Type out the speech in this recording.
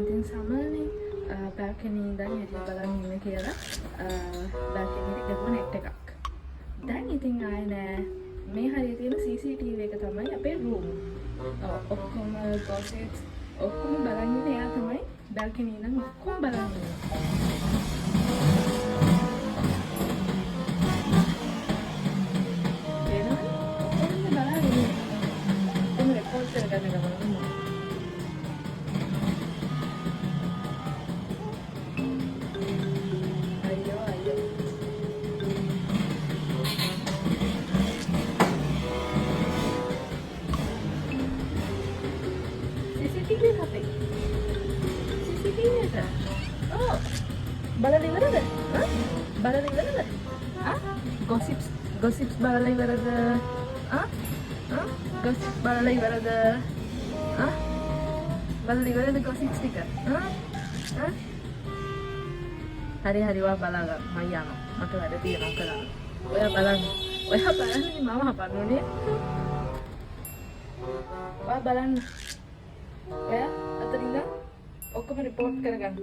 ඉතින් සමහරනේ බැල්කනි ඉඳන් එළිය බලන් ඉන්න කියලා බැල්කනි එකට ගිහුව net එකක්. දැන් ඉතින් ආයේ නෑ. මේ හරිය තියෙන CCTV එක තමයි අපේ room. ඔක්කොම gossips ඔක්කොම බලන් ඉන්නේ එයා තමයි බැල්කනි ඉඳන් ඔක්කොම බලන් ඉන්නේ. CCTV අපේ CCTV එක බලලා ඉවරද? බලලා ඉවරද? gossips බලලා ඉවරද? gossips බලලා ඉවරද? බලලා ඉවරද gossips ටික? හරි ඔයා බලන්න මම යනවා. මට වැඩ තියෙනවා කරන්න. ඔයා බලන්නේ මම හපන්නෝනේ. ඔයා බලන්න. ඔයා අතරින් ඔක්කොම report කරගන්න.